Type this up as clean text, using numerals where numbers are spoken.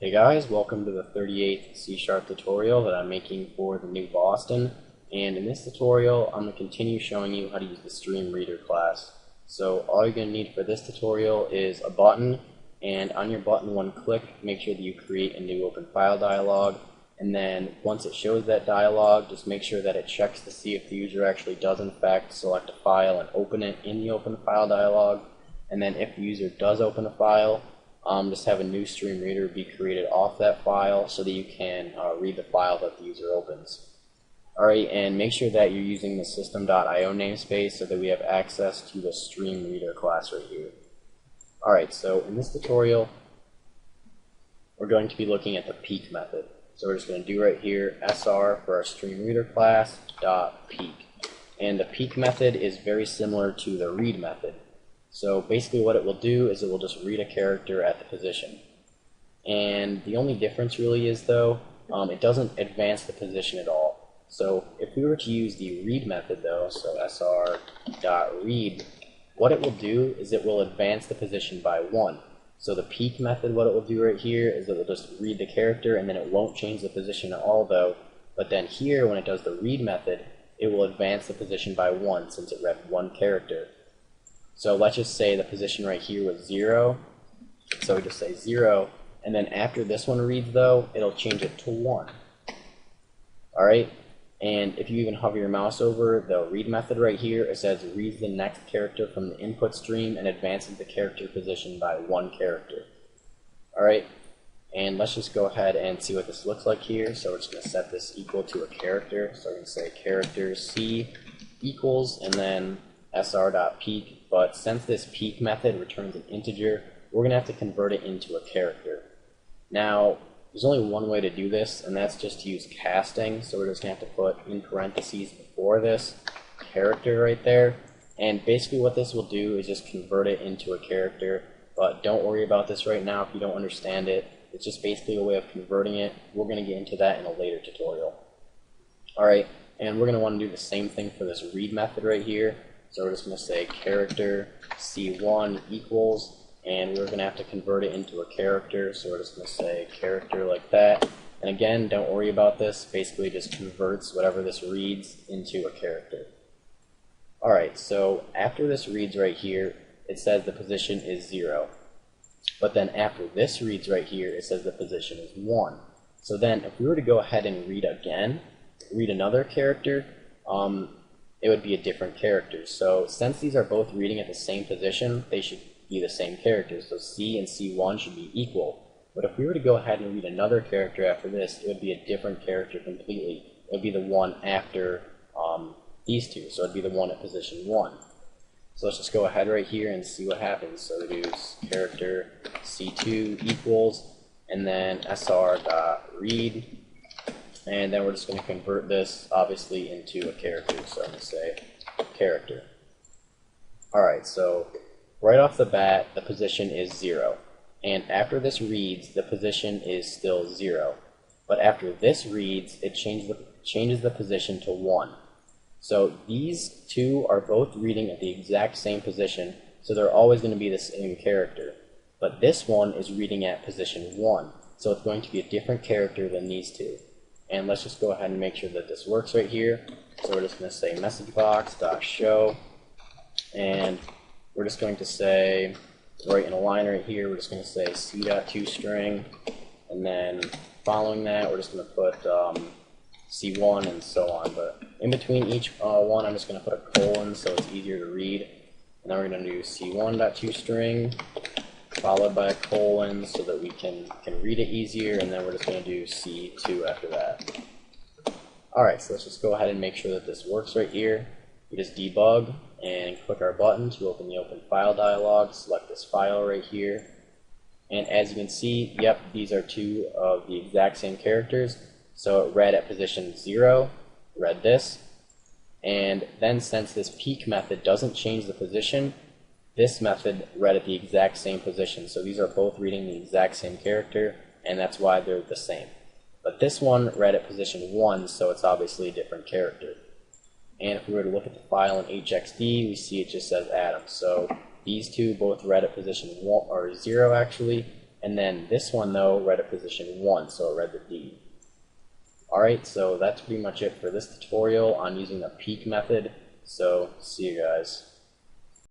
Hey guys, welcome to the 38th C# tutorial that I'm making for the new Boston. And in this tutorial, I'm going to continue showing you how to use the StreamReader class. So all you're going to need for this tutorial is a button, and on your button, one click, make sure that you create a new open file dialog. And then once it shows that dialog, just make sure that it checks to see if the user actually does in fact select a file and open it in the open file dialog. And then if the user does open a file, just have a new StreamReader be created off that file so that you can read the file that the user opens. Alright, and make sure that you're using the system.io namespace so that we have access to the StreamReader class right here. Alright, so in this tutorial, we're going to be looking at the peek method. So we're just going to do right here sr for our StreamReader class dot peek. And the peek method is very similar to the read method. So basically what it will do is it will just read a character at the position. And the only difference really is though, it doesn't advance the position at all. So if we were to use the read method though, so sr.read, what it will do is it will advance the position by 1. So the peek method, what it will do right here is it will just read the character and then it won't change the position at all though. But then here when it does the read method, it will advance the position by 1 since it read one character. So let's just say the position right here was 0, so we just say 0, and then after this one reads though, it'll change it to 1. Alright, and if you even hover your mouse over the read method right here, it says reads the next character from the input stream and advances the character position by 1 character. Alright, and let's just go ahead and see what this looks like here. So we're just going to set this equal to a character, so we're going to say character C equals, and then sr.peek. But since this peek method returns an integer, we're going to have to convert it into a character. Now, there's only one way to do this, and that's just to use casting. So we're just going to have to put in parentheses before this character right there. And basically what this will do is just convert it into a character. But don't worry about this right now if you don't understand it. It's just basically a way of converting it. We're going to get into that in a later tutorial. Alright, and we're going to want to do the same thing for this read method right here. So we're just going to say character C1 equals, and we're going to have to convert it into a character, so we're just going to say character like that. And again, don't worry about this, basically just converts whatever this reads into a character. Alright, so after this reads right here, it says the position is 0. But then after this reads right here, it says the position is 1. So then if we were to go ahead and read again, read another character, it would be a different character. So since these are both reading at the same position, they should be the same characters. So C and C1 should be equal. But if we were to go ahead and read another character after this, it would be a different character completely. It would be the one after these two. So it would be the one at position 1. So let's just go ahead right here and see what happens. So we do character C2 equals, and then sr.read. And then we're just going to convert this, obviously, into a character. So I'm going to say character. Alright, so right off the bat, the position is 0. And after this reads, the position is still 0. But after this reads, it changes the position to 1. So these two are both reading at the exact same position, so they're always going to be the same character. But this one is reading at position 1, so it's going to be a different character than these two. And let's just go ahead and make sure that this works right here. So we're just going to say messagebox.show, and we're just going to say, right in a line right here, we're just going to say c.toString, and then following that, we're just going to put C1 and so on. But in between each one, I'm just going to put a colon so it's easier to read. And then we're going to do C1.toString, followed by a colon so that we can read it easier, and then we're just going to do C2 after that. Alright, so let's just go ahead and make sure that this works right here. We just debug and click our button to open the open file dialog, select this file right here. And as you can see, yep, these are two of the exact same characters. So it read at position 0, read this, and then since this peek method doesn't change the position, this method read at the exact same position. So these are both reading the exact same character, and that's why they're the same. But this one read at position 1, so it's obviously a different character. And if we were to look at the file in HXD, we see it just says Adam. So these two both read at position 1 or 0 actually, And then this one, though, read at position 1, so it read the D. Alright, so that's pretty much it for this tutorial on using the peek method. So, see you guys.